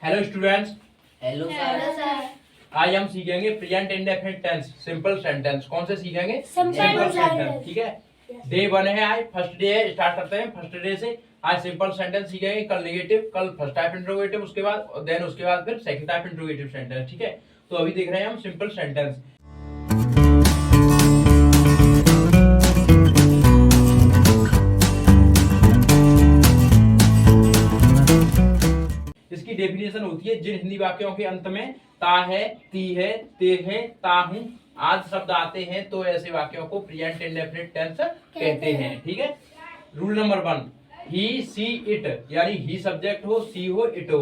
Hello students, hello sir. आज हम सीखेंगे present indefinite tense simple sentence. कौन से सीखेंगे? Simple sentence. ठीक है, डे 1 है, आज फर्स्ट डे है। स्टार्ट करते हैं फर्स्ट डे से। आज सिंपल सेंटेंस सीखेंगे, कल नेगेटिव, कल फर्स्ट टाइप इंट्रोगेटिव, उसके बाद फिर सेकंड टाइप इंट्रोगेटिव सेंटेंस। ठीक है, तो अभी देख रहे हैं हम सिंपल सेंटेंस। इसकी डेफिनेशन होती है जिन हिंदी वाक्यों के अंत में ता है, ती है, ते है, ता हूं आदि शब्द आते हैं तो ऐसे वाक्यों को प्रेजेंट इंडेफिनिट टेंस कहते हैं। ठीक है, rule number 1, he, she, it, यानी ही सब्जेक्ट हो, सी हो, इट हो।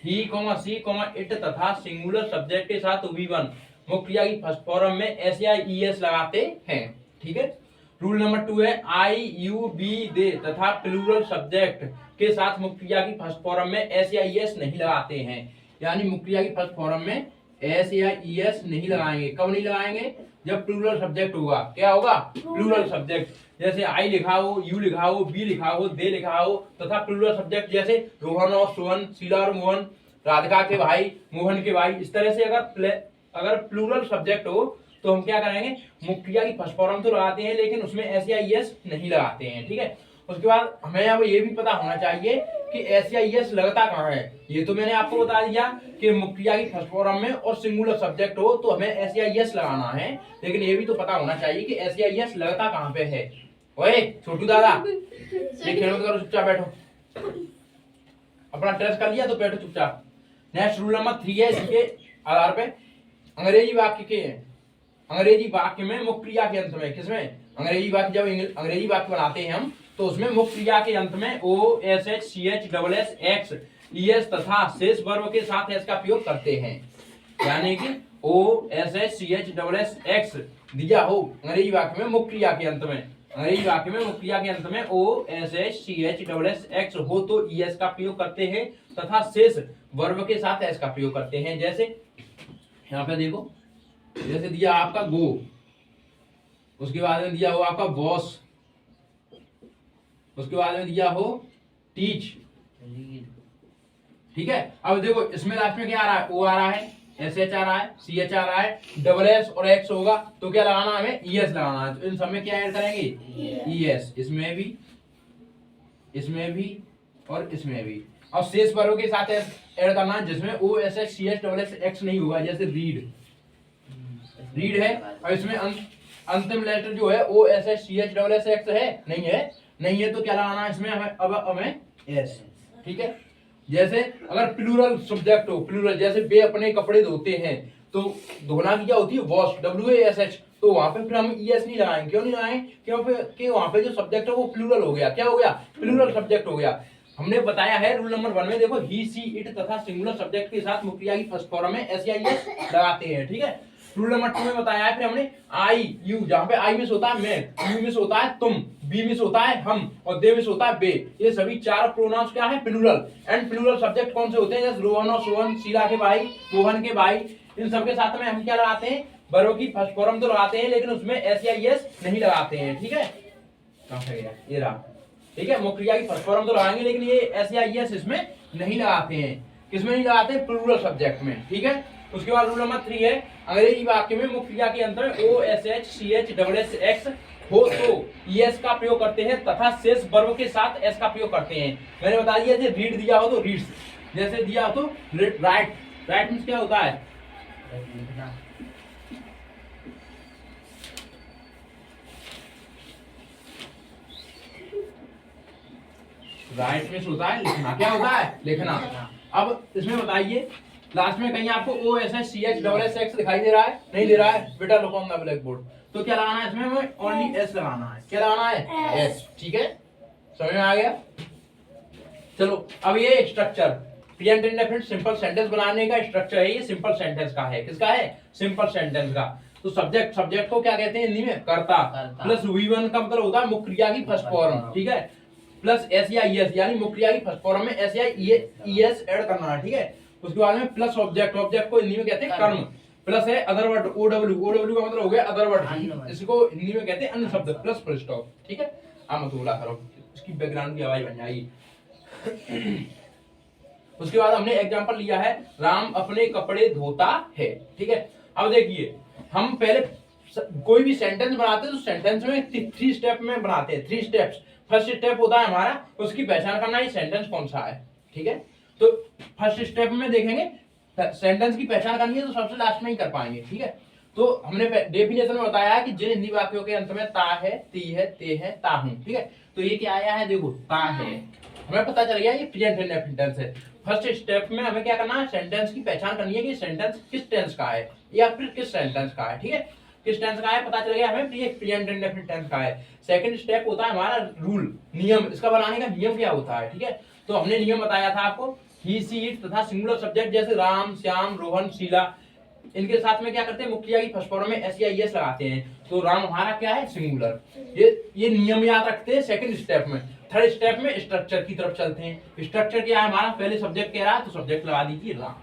ही, सी, इट तथा सिंगुलर सब्जेक्ट के साथ V1 मुख्य क्रिया की फर्स्ट फॉर्म में एस या ES लगाते हैं। ठीक है, रूल नंबर 2 है आई, यू, बी, दे तथा प्लूरल सब्जेक्ट के साथ मुख्य क्रिया की फर्स्ट फॉर्म में एस या ES नहीं लगाते हैं। यानी मुख्य क्रिया की फर्स्ट फॉर्म में एस या ES नहीं लगाएंगे। कब नहीं लगाएंगे? जब प्लूरल सब्जेक्ट होगा। क्या होगा? Plural subject. जैसे आई लिखा हो, यू लिखा हो, बी लिखा हो, दे लिखा हो तथा प्लूरल सब्जेक्ट जैसे रोहन और सोहन, शीला और मोहन, राधिका के भाई, मोहन के भाई, इस तरह से अगर प्लूरल सब्जेक्ट हो तो हम क्या करेंगे? मुख्य क्रिया की फर्स्ट फॉर्म तो लगाते हैं लेकिन उसमें एस या ES नहीं लगाते हैं। ठीक है, उसके बाद हमें अब ये भी पता होना चाहिए कि एस या ES लगता कहाँ है। ये तो मैंने आपको बता दिया कि मुख्य क्रिया की फर्स्ट फॉर्म में और सिंगुलर सब्जेक्ट हो तो हमें एस या ES लगाना है, लेकिन ये भी तो पता होना चाहिए कि एस या ES लगता कहाँ पे है। ओए छोटू दादा, ये खेल मत करो, चुपचाप बैठो। अपना टेस्ट कर लिया तो बैठो चुपचाप। नेक्स्ट रूल नंबर 3 है, इसके आधार पे अंग्रेजी वाक्य में मुख्य क्रिया के अंत में, किसमें? अंग्रेजी वाक्य, जब अंग्रेजी वाक्य बनाते हैं हम तो उसमें मुख्य क्रिया के अंत में OSH, CH, तथा शेष वर्ब के साथ एस का प्रयोग करते हैं। यानी कि OSH, दिया हो अंग्रेजी वाक्य में मुख्य क्रिया के अंत में, OSH, हो तो ES का प्रयोग करते हैं तथा शेष वर्ब के साथ एस का प्रयोग करते हैं। जैसे यहाँ पे देखो, जैसे दिया आपका गो, उसके बाद में दिया हो आपका बॉस, उसके बाद में दिया हो टीच। ठीक है, अब देखो इसमें लास्ट में क्या आ रहा है? O आ रहा है, SH आ रहा है, CH आ रहा है, SS और X होगा तो क्या लगाना है? हमें ES लगाना है। तो इन सब में क्या ऐड करेंगे? ES। इसमें भी और इसमें भी। और शेष वर्गों के साथ ऐड करना है जिसमें OSH, CH, X नहीं होगा। जैसे रीड है और इसमें अंतिम लेटर जो है OSH, CH, X है, नहीं है तो क्या लगाना है इसमें? हमें S। ठीक है, जैसे अगर प्लूरल सब्जेक्ट हो, प्लूरल जैसे वे अपने कपड़े धोते हैं तो धोना की क्या होती है? Wash, WASH। तो वहां पे फिर हम ES नहीं लगाएंगे। क्यों नहीं लगाएंगे? क्योंकि वहां पे जो सब्जेक्ट है वो प्लूरल हो गया। क्या हो गया? प्लूरल सब्जेक्ट हो गया। हमने बताया है रूल नंबर 1 में, देखो ही, सी, इट तथा सिंगुलर सब्जेक्ट के साथ मुख्य क्रिया की फर्स्ट फॉर्म में एस या ES लगाते हैं। ठीक है, रूल नंबर 2 में बताया है फिर हमने आई, यू, जहां पे आई मिस होता है मैं, यू मिस होता है तुम, बी मिस होता है हम और दे मिस होता है बे। ये सभी चार प्रोनाउंस क्या है? प्लूरल। एंड प्लूरल सब्जेक्ट कौन से होते हैं? जैसे रोहन और सोहन, शीला के भाई, मोहन के भाई, इन सब के साथ में हम क्या लगाते हैं? वर्ब की फर्स्ट फॉर्म तो लगाते हैं लेकिन उसमें एस या ES नहीं लगाते हैं। ठीक है, कहां से गया? ये रहा। ठीक है, मुख्य क्रिया की फर्स्ट फॉर्म तो लगाएंगे लेकिन ये एस या ES इसमें नहीं लगाते हैं। किसमें नहीं लगाते? प्लूरल सब्जेक्ट में। ठीक है, उसके बाद रूल नंबर 3 है, अंग्रेजी वाक्य में मुख्य क्रिया के अंत में OSH, CH, X हो तो ES का प्रयोग करते हैं तथा शेष वर्ब के साथ S का प्रयोग करते हैं। मैंने बता दिया, जैसे रीड दिया हो तो रीड्स, जैसे दिया हो तो राइट मींस क्या होता है? राइट मींस होता है लिखना। क्या होता है? लिखना। अब इसमें बताइए, लास्ट में कहीं आपको OSH, CH, X दिखाई दे रहा है? नहीं दे रहा है बेटा, look on the black board. तो क्या लगाना है इसमें? हमें ओनली S लगाना है। क्या लगाना है? S। ठीक है, समझ में आ गया? चलो, अब ये structure present indefinite simple sentence बनाने का स्ट्रक्चर है, ये सिंपल सेंटेंस का है। किसका है? सिंपल सेंटेंस का। तो सब्जेक्ट को क्या कहते हैं हिंदी में? कर्ता। प्लस V1 का मतलब होता है मुख्य क्रिया की फर्स्ट फॉर्म। ठीक है, प्लस S या ES, यानी मुख्य क्रिया की फर्स्ट फॉर्म में S या ES ऐड करना है। ठीक है, उसके बाद में प्लस ऑब्जेक्ट को हिंदी में कहते हैं कर्म। प्लस है अदर वर्ड, OW का मतलब हो गया अदर वर्ड, इसको हिंदी में कहते हैं अन्य शब्द, प्लस फुल स्टॉप। ठीक है, आप मत बोला करो, इसकी बैकग्राउंड की आवाज बन जाएगी। उसके बाद हमने एग्जांपल लिया है राम अपने कपड़े धोता है। ठीक है, अब देखिए हम पहले कोई भी सेंटेंस बनाते हैं तो सेंटेंस में 3 स्टेप में बनाते हैं, 3 स्टेप्स। फर्स्ट स्टेप होता है हमारा उसकी पहचान करना, ये सेंटेंस कौन सा है। ठीक है, तो फर्स्ट स्टेप में देखेंगे सेंटेंस की पहचान करनी है तो सबसे लास्ट में ही कर पाएंगे। ठीक है, तो हमने डेफिनेशन में बताया कि जिन हिंदी वाक्यों के अंत में ता है, ती है, ते है, ता हूं। ठीक है, तो ये क्या आया है, देखो ता है, हमें पता चल गया ये प्रेजेंट इंडेफिनिट टेंस है। फर्स्ट स्टेप में हमें क्या करना है, सेंटेंस की पहचान करनी है कि सेंटेंस किस टेंस का है या फिर किस सेंटेंस का है। ठीक है, किस टेंस का है पता चल गया हमें, प्रेजेंट इंडेफिनिट टेंस का है। सेकंड स्टेप होता है हमारा रूल, नियम, इसका बनाने का नियम क्या होता है। ठीक है, तो हमने नियम बताया था आपको, ही सी इट तथा सिंगुलर सब्जेक्ट जैसे राम, श्याम, रोहन, शीला, इनके साथ में क्या करते हैं, मुख्य क्रिया की फर्स्ट फॉर्म में एस या एस लगाते हैं। तो राम हमारा क्या है, सिंगुलर। ये नियम याद रखते हैं सेकंड स्टेप में। थर्ड स्टेप में स्ट्रक्चर की तरफ चलते हैं। स्ट्रक्चर क्या है हमारा, पहले सब्जेक्ट कह रहा है तो सब्जेक्ट लगा दीजिए राम,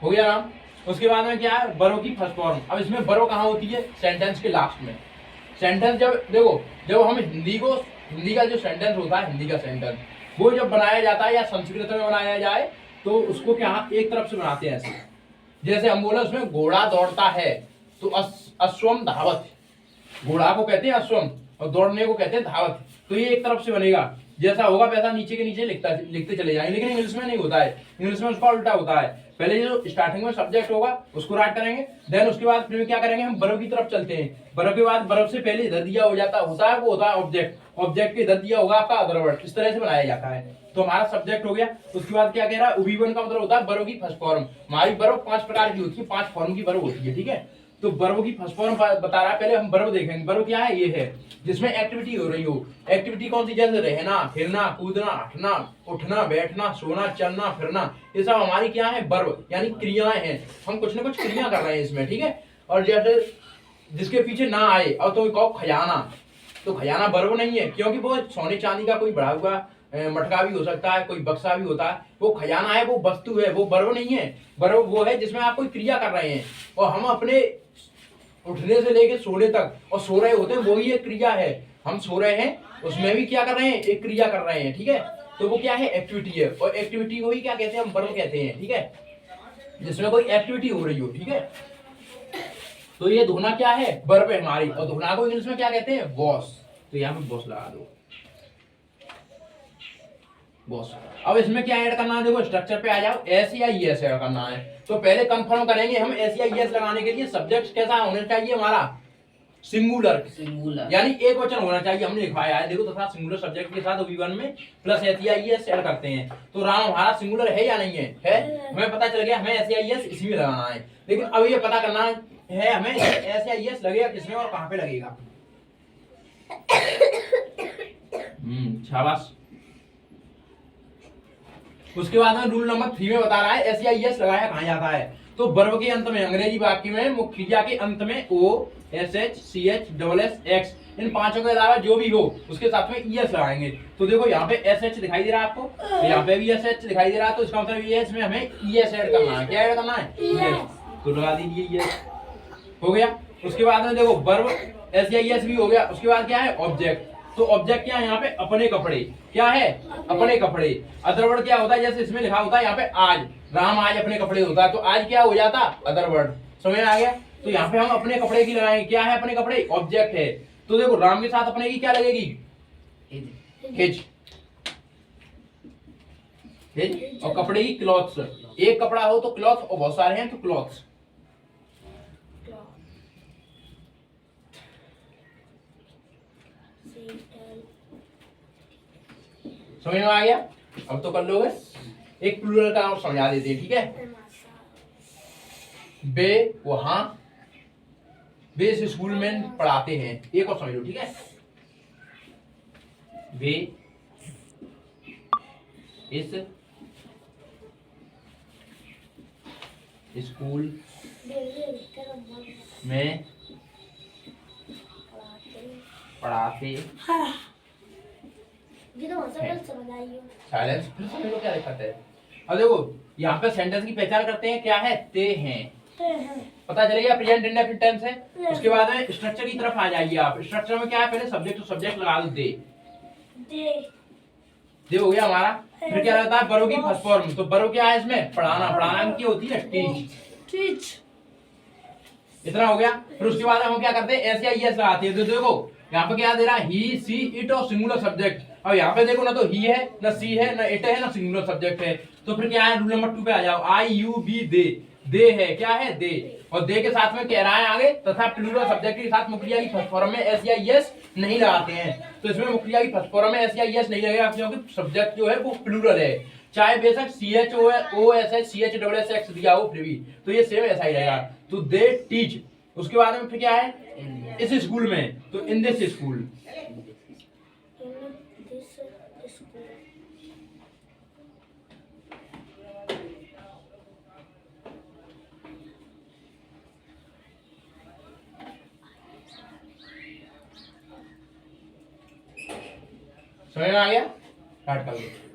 हो गया राम। उसके बाद में क्या है, बरो की फर्स्ट फॉर्म। अब इसमें बरो कहाँ होती है, सेंटेंस के लास्ट में। सेंटेंस जब देखो, जब हम हिंदी का जो सेंटेंस होता है, हिंदी का सेंटेंस वो जब बनाया जाता है या संस्कृत में बनाया जाए तो उसको क्या एक तरफ से बनाते हैं ऐसे। जैसे हम बोले उसमें घोड़ा दौड़ता है तो अश्वम धावत, घोड़ा को कहते हैं अश्वम और दौड़ने को कहते हैं धावत। तो ये एक तरफ से बनेगा, जैसा होगा वैसा नीचे के नीचे लिखते चले जाएंगे। लेकिन इंग्लिश में नहीं होता है, इंग्लिश में उसका उल्टा होता है। पहले जो स्टार्टिंग में सब्जेक्ट होगा उसको राइट करेंगे, देन उसके बाद फिर क्या करेंगे, हम वर्ब की तरफ चलते हैं। वर्ब के बाद वर्ब से पहले इधर दिया होता है वो होता है ऑब्जेक्ट, ऑब्जेक्ट के इधर दिया होगा आपका अदर वर्ड। इस तरह से बनाया जाता है। तो हमारा सब्जेक्ट हो गया। उसके बाद क्या कह रहा है, उबीवन का मतलब होता है वर्ब की फर्स्ट फॉर्म। हमारी वर्ब 5 प्रकार की होती है, 5 फॉर्म की वर्ब होती है। ठीक है, तो वर्ब की फर्स्ट फॉर्म बता रहा है, पहले हम वर्ब देखेंगे। वर्ब क्या है, ये है जिसमें एक्टिविटी हो रही हो। एक्टिविटी कौन सी, जैसे रहना, फिरना, कूदना, हटना, उठना, बैठना, सोना, चलना, फिरना, ये सब हमारी क्या है, वर्ब यानी क्रियाएं हैं। हम कुछ ना कुछ क्रिया कर रहे हैं इसमें। ठीक है, और जैसे जिसके पीछे ना आए, और तो कहो खजाना, तो खजाना वर्ब नहीं है, क्योंकि वो सोने चांदी का कोई बढ़ा हुआ मटका भी हो सकता है, कोई बक्सा भी होता है। वो खजाना है, वो वस्तु है, वो वर्ब नहीं है। वर्ब वो है जिसमें आप कोई क्रिया कर रहे हैं, और हम अपने उठने से लेके सोने तक और सो रहे होते हैं, वही एक क्रिया है। हम सो रहे हैं उसमें भी क्या कर रहे हैं, एक क्रिया कर रहे हैं। ठीक है, तो वो क्या है, एक्टिविटी है। और एक्टिविटी को ही क्या कहते हैं, हम वर्ब कहते हैं। ठीक है, जिसमें कोई एक्टिविटी हो रही हो। ठीक है, तो ये धोना क्या है, वर्ब है हमारी, और धोना को इंग्लिश में क्या कहते हैं, वॉश। तो यहाँ पे वॉश लगा दो, बॉस। अब इसमें क्या ऐड करना है, देखो स्ट्रक्चर पे आ जाओ, एस या एस ऐड करना है। तो पहले कंफर्म करेंगे हम एस या एस लगाने के लिए सब्जेक्ट कैसा होना चाहिए हमारा, सिंगुलर, यानी एक वचन होना चाहिए। हमने लिखवाया है देखो, तथा सिंगुलर सब्जेक्ट के साथ V1 में प्लस एस या एस ऐड करते हैं। तो राम हमारा सिंगुलर है या नहीं है, हमें पता चल गया, हमें एस या एस इसी में लगाना है। लेकिन अब ये पता करना है हमें एस या एस लगेगा किसमें और कहाँ पे लगेगा। शाबाश। उसके बाद में रूल नंबर 3 में बता रहा है एस या एस लगाया कहाँ जाता है। तो वर्ब के अंत में, अंग्रेजी वाक्य में मुख्य क्रिया के अंत में ओ, एस एच, सी एच, डबल एस, एक्स, इन पांचों के अलावा जो भी हो उसके साथ में ई एस लगाएंगे। तो देखो यहाँ पे एस एच दिखाई दे रहा है आपको, तो यहाँ पे भी एस एच दिखाई दे रहा है, तो इसका मतलब ये इसमें हमें ई एस ऐड करना है। क्या ऐड करना है, ई एस। तो लगा दीजिए ये हो गया। उसके बाद में देखो वर्ब एस या एस भी हो गया। उसके बाद क्या है, ऑब्जेक्ट। तो ऑब्जेक्ट क्या है यहाँ पे, अपने कपड़े। क्या है, अपने कपड़े। अदर वर्ड क्या होता है, जैसे इसमें लिखा होता है यहाँ पे आज, राम आज अपने कपड़े होता है, तो आज क्या हो जाता, अदर वर्ड। समझ में आ गया। तो यहाँ पे हम अपने कपड़े की लगाएंगे, क्या है अपने कपड़े, ऑब्जेक्ट है। तो देखो राम के साथ अपने की क्या लगेगी, हिज, हिज, और कपड़े की क्लॉथ्स। एक कपड़ा हो तो क्लॉथ, और बहुत सारे हैं तो क्लॉथ्स। समझ में आ गया। अब तो कर लोगे। एक प्लूरल का और समझा देते हैं। ठीक है, वे वहां, वे इस स्कूल में पढ़ाते हैं। एक और समझ लो। ठीक है, वे इस स्कूल में पढ़ाते। साइलेंस समझ लो, क्या दिक्कत है। अब देखो यहाँ पे सेंटेंस की पहचान करते हैं, क्या है, ते हैं, पता चलेगा प्रेजेंट इंडेफिनिट टेंस है। उसके बाद में स्ट्रक्चर की तरफ आ जाइए आप। स्ट्रक्चर में क्या है, पहले सब्जेक्ट टू सब्जेक्ट लगा दो, दे, दे हो गया हमारा। फिर क्या रहता है बरो की फर्स्ट फॉर्म, तो बरो क्या है इसमें पढ़ाना, पढ़ाना की होती है टीच। टीच। इतना हो गया। फिर उसके बाद हम क्या करते हैं एस या यस लगाते हैं। तो देखो यहाँ पे क्या दे रहा है ही सी इट और सिंगुलर सब्जेक्ट। अब यहाँ पे देखो ना तो ही है ना सी है ना इट है ना सिंगुलर सब्जेक्ट है। तो फिर क्या है रूल नंबर 2 पे आ जाओ। आई यू बी दे, दे है क्या है दे, और दे के साथ में कह रहा है आगे तथा प्लूरल सब्जेक्ट के साथ मुक्रिया की फर्स्ट फॉर्म में एस या यस नहीं लगाते हैं। तो इसमें मुक्रिया की फर्स्ट फॉर्म में एस या यस नहीं लगेगा क्योंकि सब्जेक्ट जो है वो प्लूरल है, चाहे बेशक c h o S H C h डब्ल्यू एस एक्स दिया हो फिर भी तो ये सेम ऐसा ही रहेगा। तो दे टीच, उसके बाद में फिर क्या है इस स्कूल में, तो इन दिस स्कूल। समझ में आ गया? स्टार्ट कर दो।